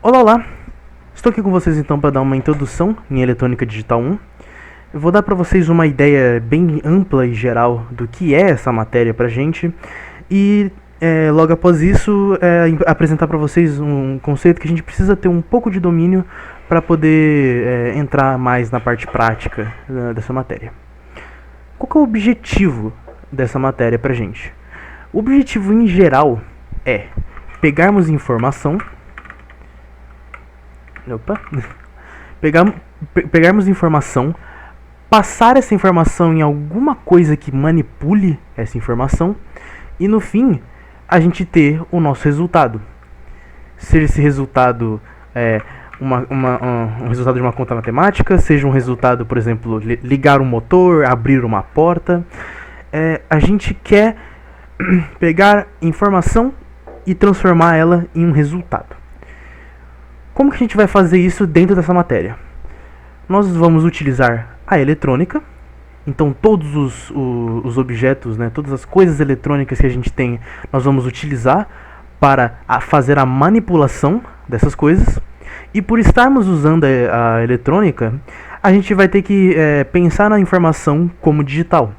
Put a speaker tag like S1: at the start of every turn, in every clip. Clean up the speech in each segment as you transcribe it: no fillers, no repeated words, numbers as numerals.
S1: Olá, olá! Estou aqui com vocês então para dar uma introdução em Eletrônica Digital 1. Eu vou dar para vocês uma ideia bem ampla e geral do que é essa matéria para gente e logo após isso apresentar para vocês um conceito que a gente precisa ter um pouco de domínio para poder entrar mais na parte prática dessa matéria. Qual que é o objetivo dessa matéria para gente? O objetivo em geral é pegarmos informação. Pegarmos informação, passar essa informação em alguma coisa que manipule essa informação e no fim a gente ter o nosso resultado. Seja esse resultado um resultado de uma conta matemática, seja um resultado, por exemplo, ligar um motor, abrir uma porta. A gente quer pegar informação e transformar ela em um resultado. Como que a gente vai fazer isso dentro dessa matéria? Nós vamos utilizar a eletrônica, então todos os objetos, todas as coisas eletrônicas que a gente tem, nós vamos utilizar para fazer a manipulação dessas coisas. E por estarmos usando a eletrônica, a gente vai ter que pensar na informação como digital.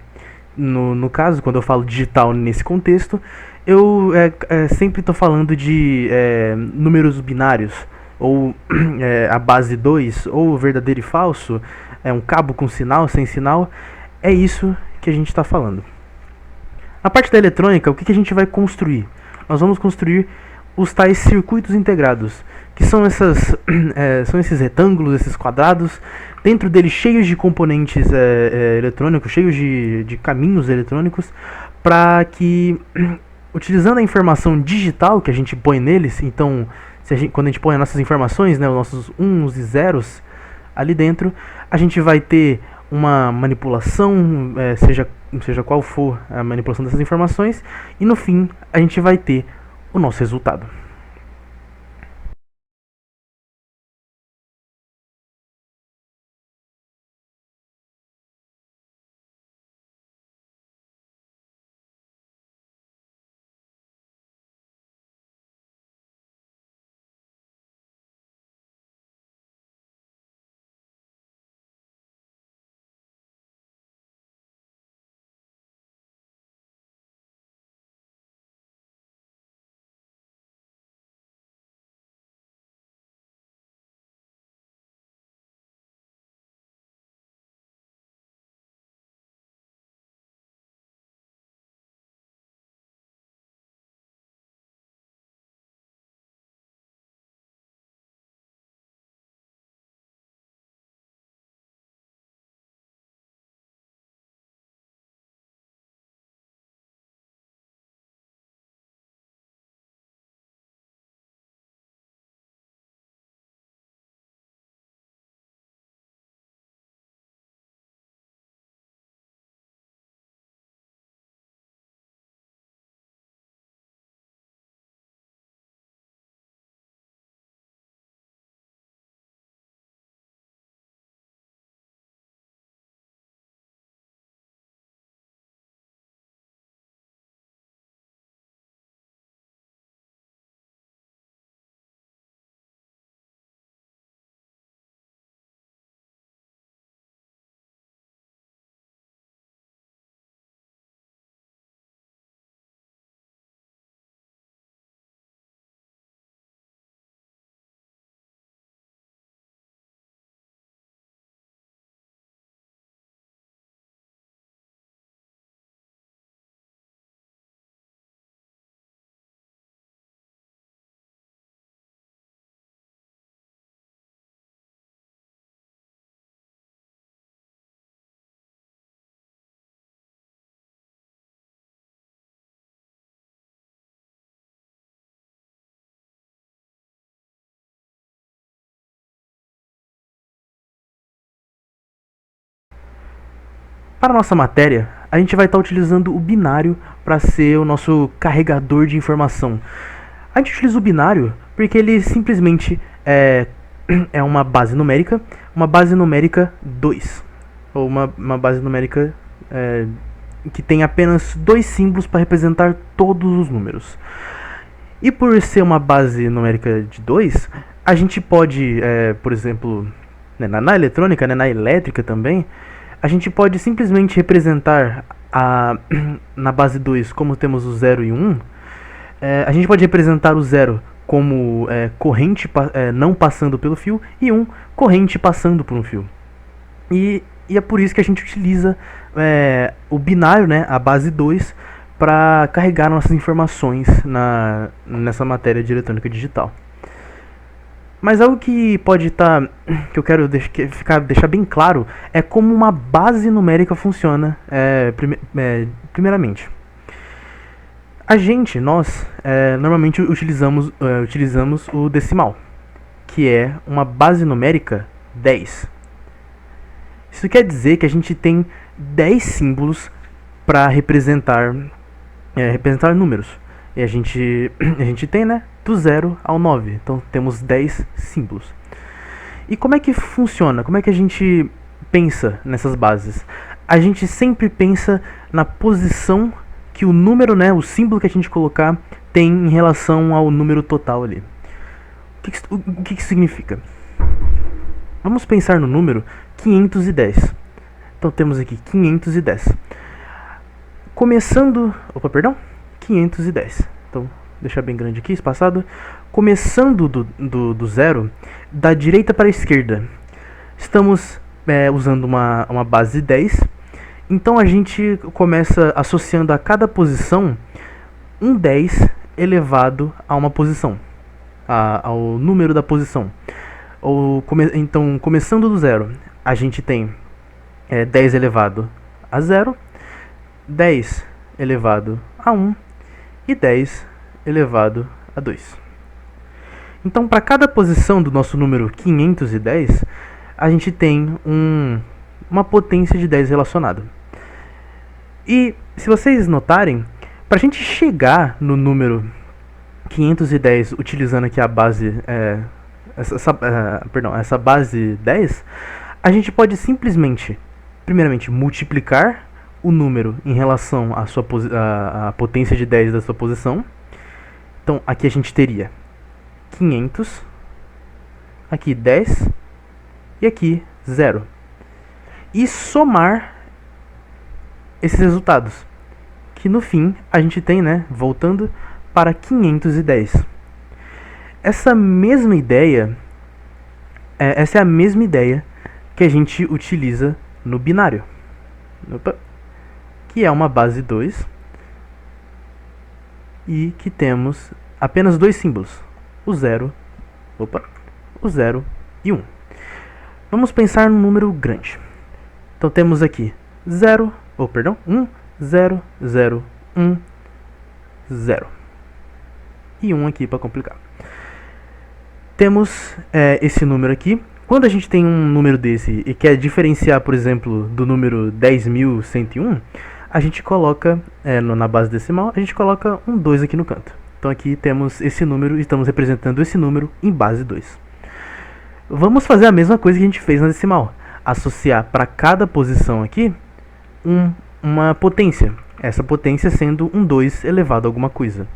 S1: No caso, quando eu falo digital nesse contexto, eu sempre estou falando de números binários, ou a base 2, ou verdadeiro e falso, um cabo com sinal, sem sinal. É isso que a gente está falando. Na parte da eletrônica, o que a gente vai construir? Nós vamos construir os tais circuitos integrados, que são esses retângulos, esses quadrados, dentro deles cheios de componentes eletrônicos, cheios de caminhos eletrônicos, para que, utilizando a informação digital que a gente põe neles, então quando a gente põe as nossas informações, os nossos uns e zeros ali dentro, a gente vai ter uma manipulação, seja qual for a manipulação dessas informações, e no fim a gente vai ter o nosso resultado. Para a nossa matéria, a gente vai estar utilizando o binário para ser o nosso carregador de informação. A gente utiliza o binário porque ele simplesmente é uma base numérica 2, ou uma base numérica que tem apenas dois símbolos para representar todos os números. E por ser uma base numérica de 2, A gente pode, por exemplo, né, na eletrônica, né, na elétrica também, a gente pode simplesmente representar na base 2 como temos o 0 e o 1. A gente pode representar o 0 como corrente não passando pelo fio e 1 corrente passando por um fio. E é por isso que a gente utiliza o binário, né, a base 2, para carregar nossas informações nessa matéria de eletrônica digital. Mas algo que pode estar, que eu quero deixar bem claro, é como uma base numérica funciona, primeiramente. Nós, normalmente utilizamos o decimal, que é uma base numérica 10. Isso quer dizer que a gente tem 10 símbolos para representar números. E a gente tem, né, do 0 ao 9. Então temos 10 símbolos. E como é que funciona? Como é que a gente pensa nessas bases? A gente sempre pensa na posição que o número, né, o símbolo que a gente colocar, tem em relação ao número total ali. O que isso significa? Vamos pensar no número 510. Então temos aqui 510. Começando... 510. Então, deixar bem grande aqui, espaçado. Começando do zero, da direita para a esquerda, estamos usando uma base 10. Então a gente começa associando a cada posição um 10 elevado a uma posição, ao número da posição. Então, começando do zero, a gente tem 10 elevado a 0, 10 elevado a 1 e 10 elevado a 2. Então, para cada posição do nosso número 510, a gente tem uma potência de 10 relacionada. E, se vocês notarem, para a gente chegar no número 510 utilizando aqui a base, essa base 10, a gente pode simplesmente, primeiramente, multiplicar o número em relação à potência de 10 da sua posição. Então, aqui a gente teria 500, aqui 10 e aqui 0. E somar esses resultados, que no fim a gente tem, né, voltando para 510. Essa é a mesma ideia que a gente utiliza no binário. Que é uma base 2 e que temos apenas dois símbolos, o 0 e 1. Vamos pensar num número grande. Então temos aqui 1, 0, 0, 1, 0. E 1 aqui para complicar. Temos esse número aqui. Quando a gente tem um número desse e quer diferenciar, por exemplo, do número 10.101, a gente coloca, na base decimal, a gente coloca um 2 aqui no canto. Então aqui temos esse número e estamos representando esse número em base 2. Vamos fazer a mesma coisa que a gente fez na decimal. Associar para cada posição aqui uma potência. Essa potência sendo um 2 elevado a alguma coisa.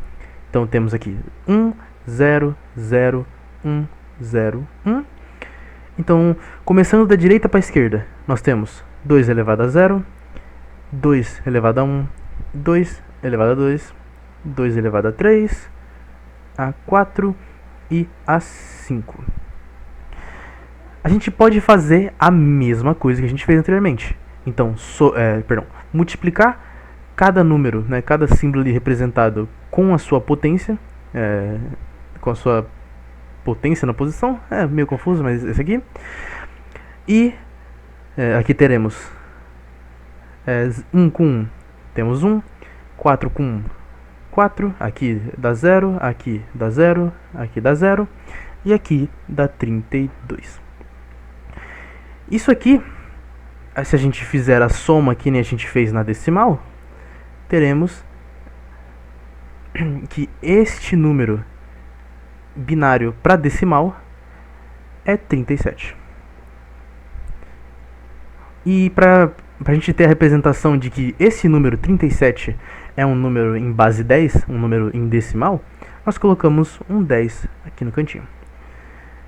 S1: Então temos aqui 1, 0, 0, 1, 0, 1. Então, começando da direita para a esquerda, nós temos 2 elevado a 0, 2 elevado a 1, 2 elevado a 2, 2 elevado a 3, a 4 e a 5. A gente pode fazer a mesma coisa que a gente fez anteriormente. Então, multiplicar cada número, né, cada símbolo ali representado com a sua potência, com a sua potência na posição, meio confuso, mas esse aqui. E aqui teremos 1 com 1, temos 1, 4 com 1, 4, aqui dá 0, aqui dá 0, aqui dá 0, e aqui dá 32. Isso aqui, se a gente fizer a soma que nem a gente fez na decimal, teremos que este número binário para decimal é 37. E para a gente ter a representação de que esse número 37 é um número em base 10, um número em decimal, nós colocamos um 10 aqui no cantinho.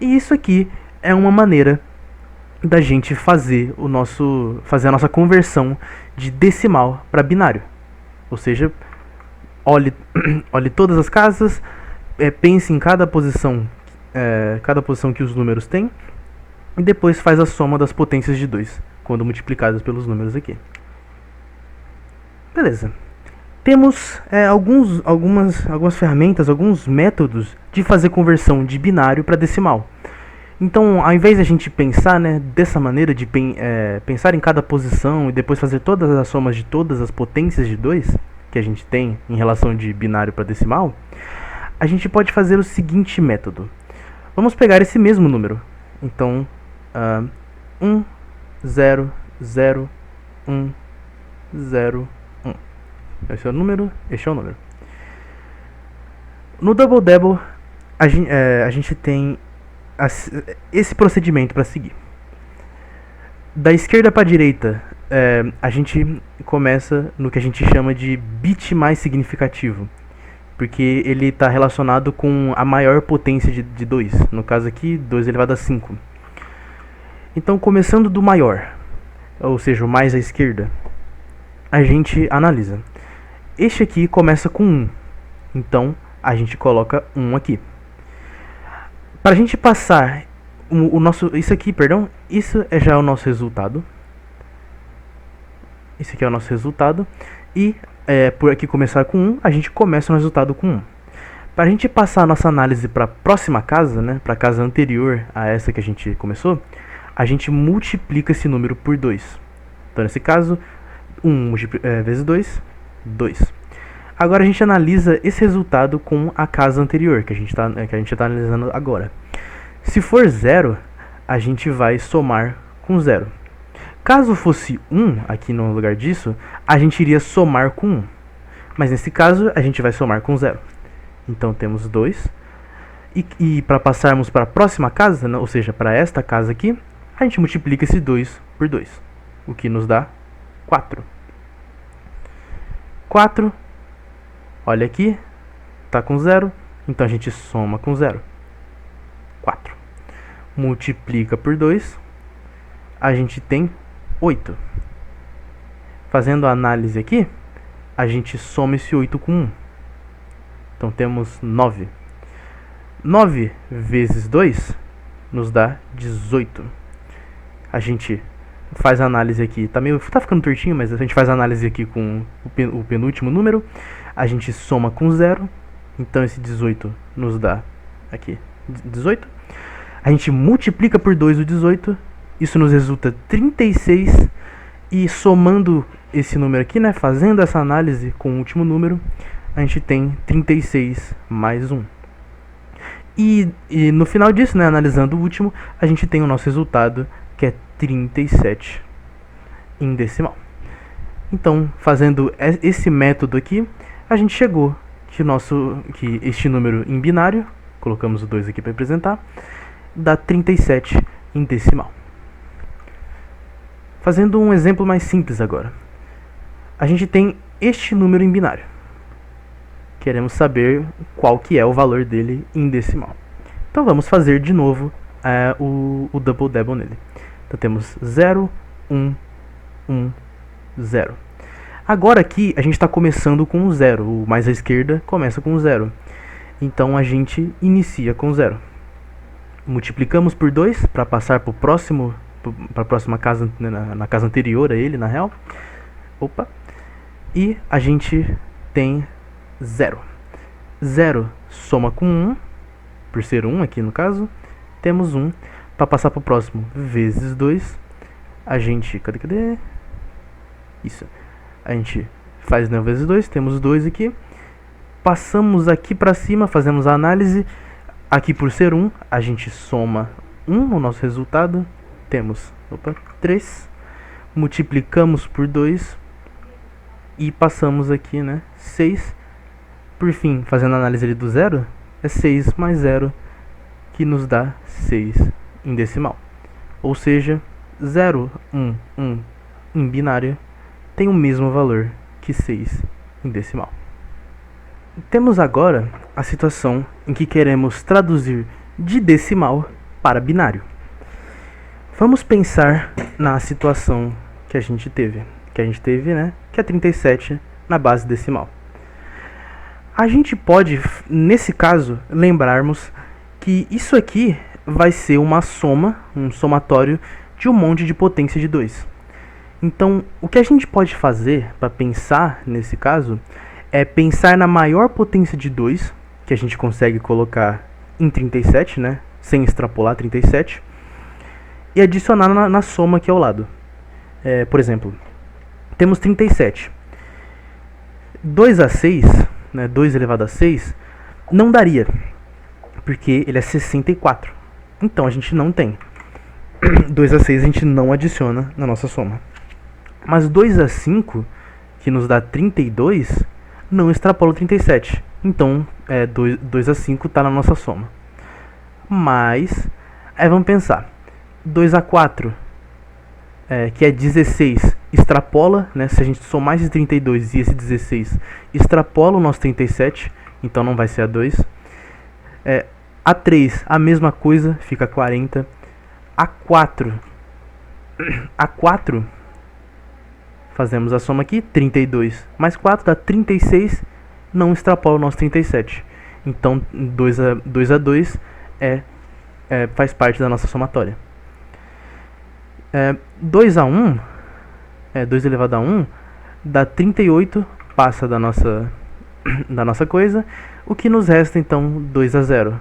S1: E isso aqui é uma maneira da gente fazer a nossa conversão de decimal para binário. Ou seja, olhe, olhe todas as casas, pense em cada posição que os números têm, e depois faz a soma das potências de 2, quando multiplicadas pelos números aqui. Beleza. Temos algumas ferramentas, alguns métodos de fazer conversão de binário para decimal. Então, ao invés de a gente pensar dessa maneira, de pensar em cada posição e depois fazer todas as somas de todas as potências de 2 que a gente tem em relação de binário para decimal, a gente pode fazer o seguinte método. Vamos pegar esse mesmo número. Então, 1, 0, 0, 1, 0, 1. Esse é o número, este é o número. No Double Double, a gente tem esse procedimento para seguir. Da esquerda para a direita, a gente começa no que a gente chama de bit mais significativo, porque ele está relacionado com a maior potência de 2. No caso aqui, 2 elevado a 5. Então, começando do maior, ou seja, o mais à esquerda, a gente analisa. Este aqui começa com 1, então a gente coloca 1 aqui. Para a gente passar isso aqui já é o nosso resultado. Esse aqui é o nosso resultado. E por aqui começar com 1, a gente começa o resultado com 1. Para a gente passar a nossa análise para a próxima casa, para a casa anterior a essa que a gente começou, a gente multiplica esse número por 2. Então, nesse caso, 1 vezes 2, 2. Agora a gente analisa esse resultado com a casa anterior, que a gente está analisando agora. Se for 0, a gente vai somar com 0. Caso fosse 1, aqui no lugar disso, a gente iria somar com 1. Mas nesse caso, a gente vai somar com 0. Então temos 2. E para passarmos para a próxima casa, ou seja, para esta casa aqui, a gente multiplica esse 2 por 2, o que nos dá 4. 4, olha aqui, está com 0, então a gente soma com 0. 4. Multiplica por 2, a gente tem 8. Fazendo a análise aqui, a gente soma esse 8 com 1. Então temos 9. 9 vezes 2 nos dá 18. A gente faz a análise aqui, tá ficando tortinho, mas a gente faz a análise aqui com o penúltimo número. A gente soma com 0, então esse 18 nos dá aqui 18. A gente multiplica por 2 o 18, isso nos resulta 36. E somando esse número aqui, fazendo essa análise com o último número, a gente tem 36 mais 1. E no final disso, analisando o último, a gente tem o nosso resultado, que é 37 em decimal. Então, fazendo esse método aqui, a gente chegou que este número em binário, colocamos o 2 aqui para representar, dá 37 em decimal. Fazendo um exemplo mais simples agora. A gente tem este número em binário. Queremos saber qual que é o valor dele em decimal. Então vamos fazer de novo o Double Double nele. Então temos 0, 1, 1, 0. Agora aqui a gente está começando com 0. O mais à esquerda começa com 0. Então a gente inicia com 0. Multiplicamos por 2 para passar para a próxima casa, na casa anterior a ele, na real. E a gente tem 0. 0 soma com 1, por ser 1 aqui no caso, temos 1. Para passar para o próximo, vezes 2, a gente... Cadê? Isso. A gente faz vezes 2, temos 2 aqui. Passamos aqui para cima, fazemos a análise. Aqui por ser 1, a gente soma 1, o nosso resultado. Temos 3. Multiplicamos por 2. E passamos aqui, 6. Por fim, fazendo a análise ali do 0, é 6 mais 0, que nos dá 6 em decimal. Ou seja, 0, 1, 1 em binário tem o mesmo valor que 6 em decimal. Temos agora a situação em que queremos traduzir de decimal para binário. Vamos pensar na situação que a gente teve, né, que é 37 na base decimal. A gente pode, nesse caso, lembrarmos que isso aqui vai ser uma soma, um somatório de um monte de potência de 2. Então, o que a gente pode fazer para pensar nesse caso é pensar na maior potência de 2, que a gente consegue colocar em 37, né, sem extrapolar 37, e adicionar na soma aqui ao lado. Por exemplo, temos 37. 2 a 6, né, 2 elevado a 6, não daria, porque ele é 64. Então a gente não tem. 2 a 6 a gente não adiciona na nossa soma. Mas 2 a 5, que nos dá 32, não extrapola 37. Então 2 a 5 está na nossa soma. Mas, aí vamos pensar. 2 a 4, que é 16, extrapola, né? Se a gente somar esse 32 e esse 16, extrapola o nosso 37, então não vai ser a 2. A 3, a mesma coisa, fica 40. A 4, fazemos a soma aqui, 32 mais 4 dá 36, não extrapola o nosso 37. Então 2 a 2 faz parte da nossa somatória. 2 a 1, 2 elevado a 1, dá 38, passa da nossa coisa. O que nos resta então 2 a 0,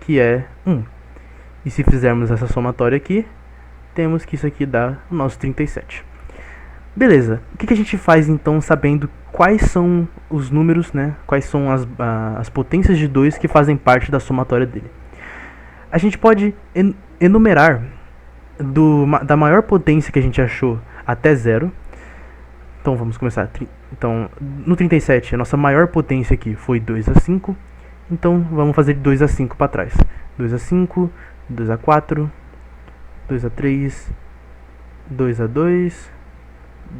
S1: que é 1. E se fizermos essa somatória aqui, temos que isso aqui dá o nosso 37. Beleza, o que a gente faz então sabendo quais são os números, né? Quais são as potências de 2 que fazem parte da somatória dele? A gente pode enumerar da maior potência que a gente achou até 0. Então vamos começar. Então, no 37, a nossa maior potência aqui foi 2 a 5. Então vamos fazer de 2 a 5 para trás. 2 a 5, 2 a 4, 2 a 3, 2 a 2,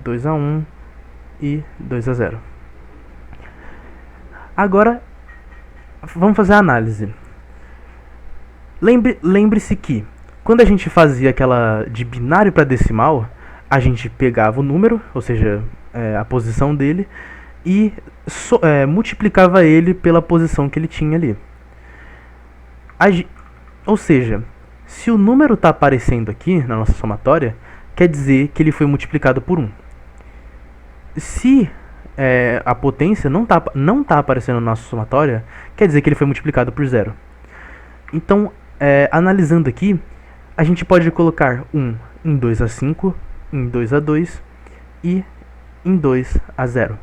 S1: 2 a 1 e 2 a 0. Agora, vamos fazer a análise. Lembre-se que, quando a gente fazia aquela de binário para decimal, a gente pegava o número, ou seja, a posição dele, e multiplicava ele pela posição que ele tinha ali. Ou seja, se o número está aparecendo aqui na nossa somatória, quer dizer que ele foi multiplicado por 1. Se a potência não tá aparecendo na nossa somatória, quer dizer que ele foi multiplicado por 0. Então, analisando aqui, a gente pode colocar 1 em 2 a 5, em 2 a 2 e em 2 a 0.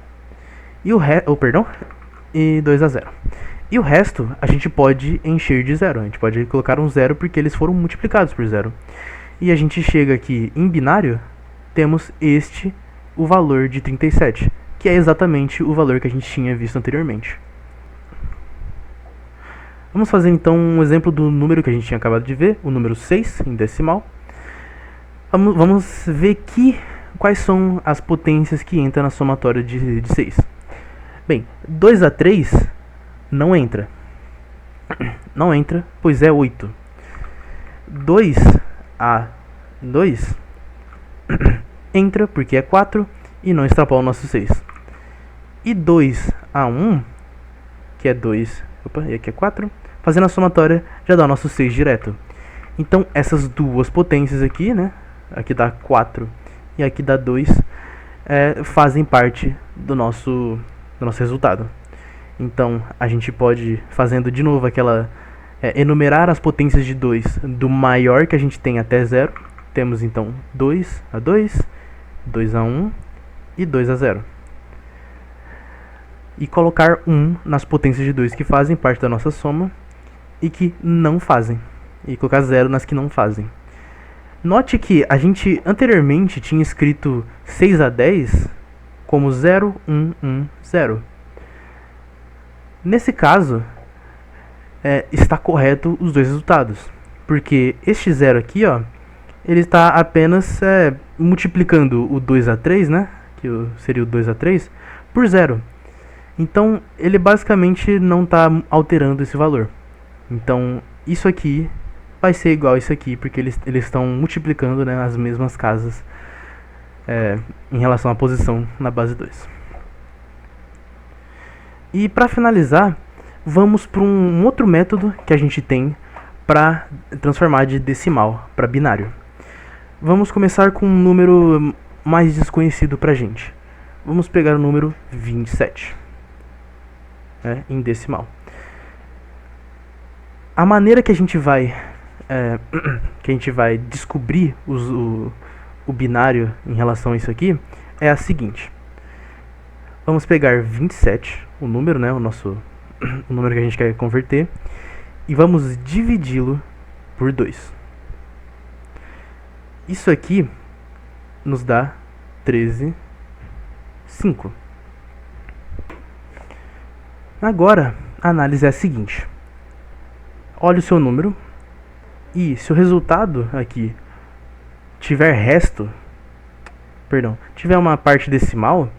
S1: E 2 a 0. E o resto a gente pode encher de 0. A gente pode colocar um 0 porque eles foram multiplicados por 0. E a gente chega aqui em binário, temos o valor de 37, que é exatamente o valor que a gente tinha visto anteriormente. Vamos fazer então um exemplo do número que a gente tinha acabado de ver, o número 6 em decimal. Vamos ver quais são as potências que entram na somatória de 6. Bem, 2 a 3 não entra. Não entra, pois é 8. 2 a 2 entra, porque é 4 e não extrapola o nosso 6. E 2 a 1, que é 2, e aqui é 4, fazendo a somatória já dá o nosso 6 direto. Então essas duas potências aqui, né, aqui dá 4 e aqui dá 2, fazem parte do nosso resultado. Então a gente pode, fazendo de novo aquela enumerar as potências de 2 do maior que a gente tem até 0. Temos então 2 a 2, 2 a 1 e 2 a 0. E colocar 1 nas potências de 2 que fazem parte da nossa soma e que não fazem. E colocar 0 nas que não fazem. Note que a gente anteriormente tinha escrito 6 a 10 como 0, 1, 1, 0. Nesse caso, está correto os dois resultados. Porque este 0 aqui, ó, ele está apenas multiplicando o 2 a 3, né, que seria o 2 a 3, por 0. Então, ele basicamente não está alterando esse valor. Então, isso aqui vai ser igual isso aqui, porque eles estão multiplicando, né, as mesmas casas em relação à posição na base 2. E para finalizar, vamos para um outro método que a gente tem para transformar de decimal para binário. Vamos começar com um número mais desconhecido para a gente. Vamos pegar o número 27, em decimal. A maneira que a gente vai descobrir o binário em relação a isso aqui é a seguinte. Vamos pegar 27, o número, né, o número que a gente quer converter, e vamos dividi-lo por 2. Isso aqui nos dá 13,5. Agora, a análise é a seguinte. Olha o seu número e se o resultado aqui tiver uma parte decimal,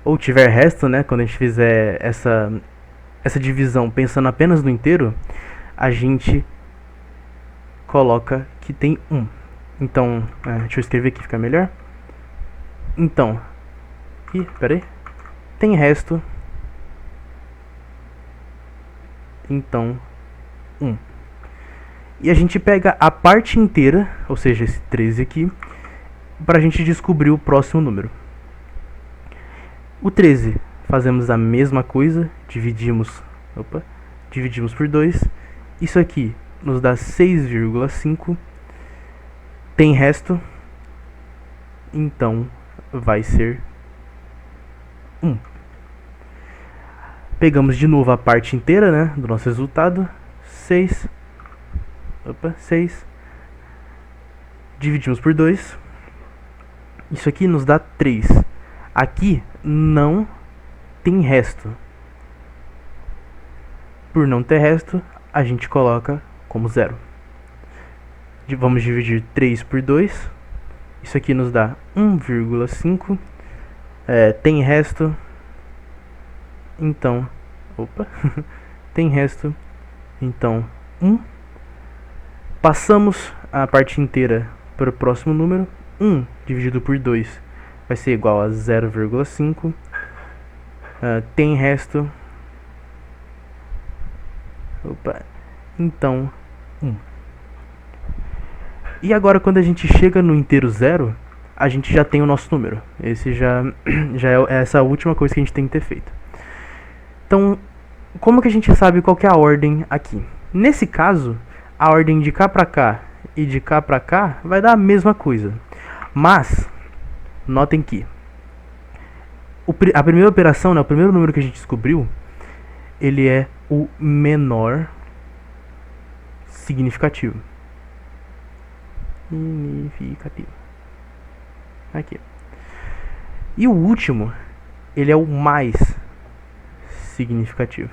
S1: ou tiver resto, né, quando a gente fizer essa divisão pensando apenas no inteiro, a gente coloca que tem 1. Então, deixa eu escrever aqui, fica melhor. Então, tem resto, então 1. E a gente pega a parte inteira, ou seja, esse 13 aqui, para a gente descobrir o próximo número. O 13, fazemos a mesma coisa, dividimos por 2. Isso aqui nos dá 6,5. Tem resto, então vai ser 1. Pegamos de novo a parte inteira, né, do nosso resultado, 6. 6. Dividimos por 2. Isso aqui nos dá 3. Aqui não tem resto. Por não ter resto, a gente coloca como 0. Vamos dividir 3 por 2. Isso aqui nos dá 1,5. Tem resto. Então, tem resto. Então, 1. Passamos a parte inteira para o próximo número. 1 dividido por 2 vai ser igual a 0,5. Tem resto. Então, 1. E agora, quando a gente chega no inteiro 0, a gente já tem o nosso número. Esse já é essa última coisa que a gente tem que ter feito. Então, como que a gente sabe qual que é a ordem aqui? Nesse caso, a ordem de cá pra cá e de cá pra cá vai dar a mesma coisa. Mas, notem que a primeira operação, né, o primeiro número que a gente descobriu, ele é o menor significativo. Aqui. E o último, ele é o mais significativo.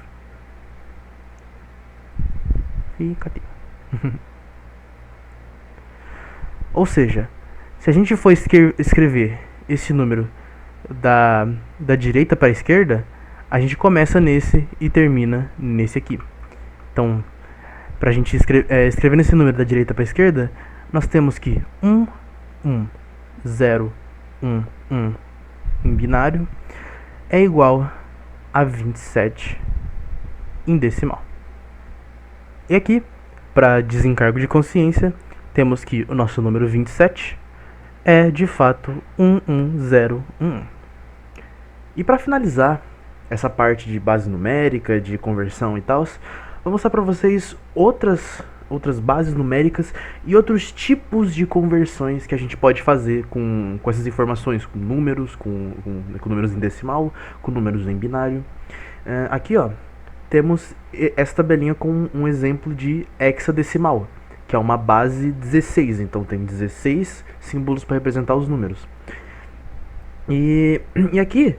S1: Ou seja, se a gente for escrever esse número da direita para a esquerda, a gente começa nesse e termina nesse aqui. Então, para a gente escrever nesse número da direita para a esquerda, nós temos que 1, 1, 0, 1, 1 em binário é igual a 27 em decimal. E aqui, para desencargo de consciência, temos que o nosso número 27 é de fato 11011. E para finalizar essa parte de base numérica, de conversão e tal, vou mostrar para vocês outras bases numéricas e outros tipos de conversões que a gente pode fazer com essas informações, com números, com números em decimal, com números em binário. Aqui, ó, temos essa tabelinha com um exemplo de hexadecimal, que é uma base 16, então tem 16 símbolos para representar os números. E aqui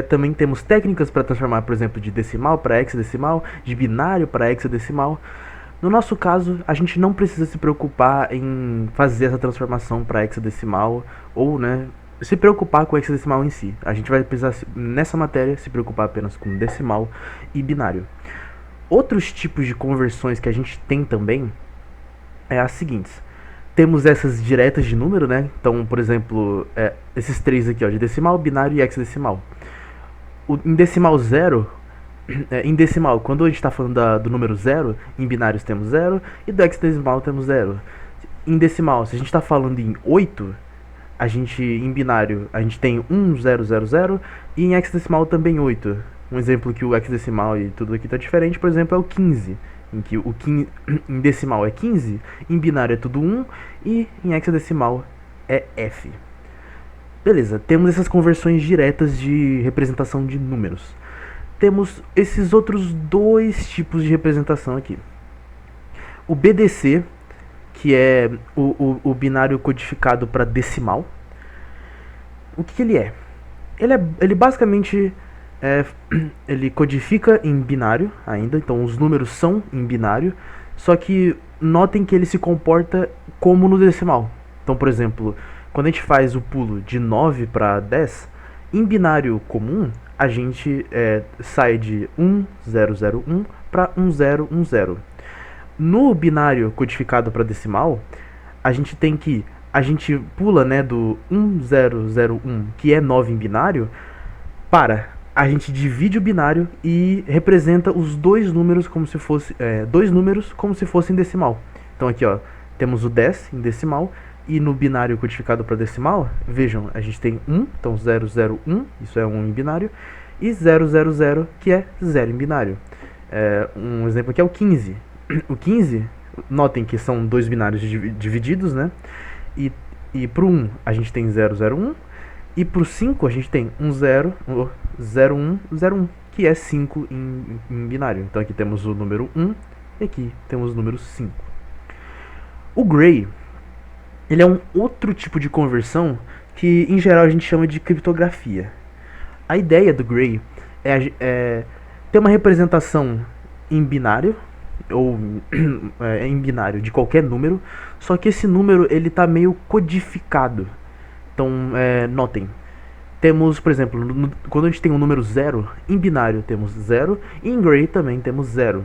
S1: também temos técnicas para transformar, por exemplo, de decimal para hexadecimal, de binário para hexadecimal. No nosso caso, a gente não precisa se preocupar em fazer essa transformação para hexadecimal ou, né, se preocupar com o hexadecimal em si. A gente vai precisar, nessa matéria, se preocupar apenas com decimal e binário. Outros tipos de conversões que a gente tem também é as seguintes. Temos essas diretas de número, né? Então, por exemplo, esses três aqui, ó, de decimal, binário e hexadecimal. Em decimal zero, em decimal, quando a gente está falando do número zero, em binários temos zero e do hexadecimal temos zero. Em decimal, se a gente está falando em 8, em binário, a gente tem 1, 0, 0, 0 e em hexadecimal também 8. Um exemplo que o hexadecimal e tudo aqui está diferente, por exemplo, é o 15, em que o 15, em decimal é 15, em binário é tudo 1 e em hexadecimal é F. Beleza, temos essas conversões diretas de representação de números. Temos esses outros dois tipos de representação aqui. O BDC, que é o binário codificado para decimal. O que ele é? Ele basicamente ele codifica em binário ainda, então os números são em binário, só que notem que ele se comporta como no decimal. Então, por exemplo, quando a gente faz o pulo de 9 para 10, em binário comum, a gente sai de 1001 para 1010. No binário codificado para decimal, a gente pula, né, do 1001, que é 9 em binário, a gente divide o binário e representa os dois números como se fosse em decimal. Então aqui, ó, temos o 10 em decimal e no binário codificado para decimal, vejam, a gente tem 1, então 001, isso é 1 em binário, e 000, que é 0 em binário. Um exemplo aqui é o 15. O 15, notem que são dois binários divididos, né? E pro 1 a gente tem 001, e pro 5 a gente tem 0101, que é 5 em binário. Então aqui temos o número 1 e aqui temos o número 5. O Gray, ele é um outro tipo de conversão que em geral a gente chama de criptografia. A ideia do Gray é ter uma representação em binário, ou em binário de qualquer número, só que esse número ele tá meio codificado. Então, notem, temos, por exemplo, quando a gente tem um número 0, em binário temos 0, e em Gray também temos 0.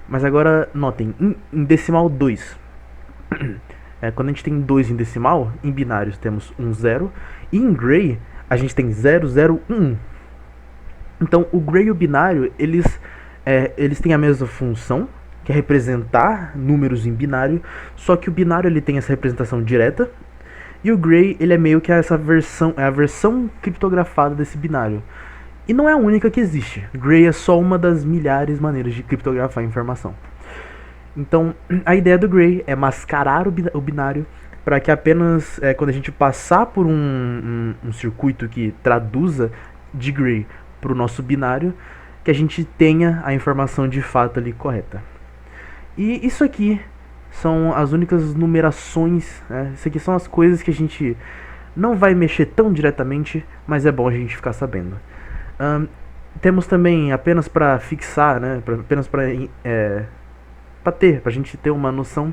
S1: Mas agora, notem, em decimal 2, quando a gente tem 2 em decimal, em binários temos 1, 0, e em Gray a gente tem 0, 0, 1. Então, o Gray e o binário, eles têm a mesma função, que é representar números em binário, só que o binário ele tem essa representação direta, e o Gray ele é meio que a versão criptografada desse binário. E não é a única que existe. Gray é só uma das milhares de maneiras de criptografar informação. Então, a ideia do Gray é mascarar o binário para que apenas quando a gente passar por um circuito que traduza de Gray para o nosso binário, que a gente tenha a informação de fato ali correta. E isso aqui são as únicas numerações, né? Isso aqui são as coisas que a gente não vai mexer tão diretamente, mas é bom a gente ficar sabendo. Temos também, apenas para fixar, né? Apenas para a gente ter uma noção,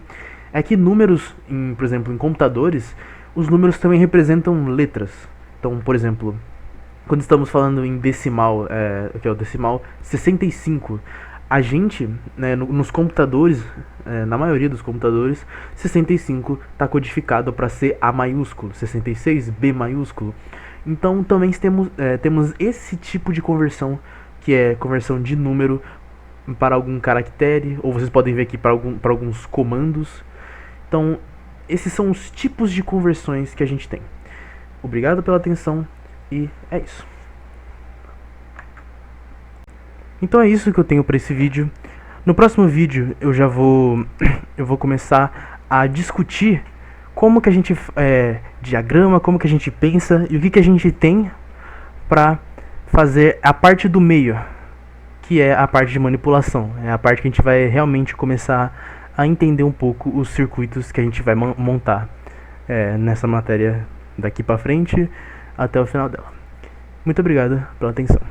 S1: é que números, por exemplo, em computadores, os números também representam letras. Então, por exemplo, quando estamos falando em decimal, que é o decimal 65, a gente, né, nos computadores, na maioria dos computadores, 65 está codificado para ser A maiúsculo, 66 B maiúsculo. Então também temos esse tipo de conversão, que é conversão de número para algum caractere, ou vocês podem ver aqui para alguns comandos. Então esses são os tipos de conversões que a gente tem. Obrigado pela atenção e é isso. Então é isso que eu tenho para esse vídeo. No próximo vídeo eu vou começar a discutir como que a gente diagrama, como que a gente pensa e o que a gente tem para fazer a parte do meio, que é a parte de manipulação. É a parte que a gente vai realmente começar a entender um pouco os circuitos que a gente vai montar nessa matéria daqui para frente até o final dela. Muito obrigado pela atenção.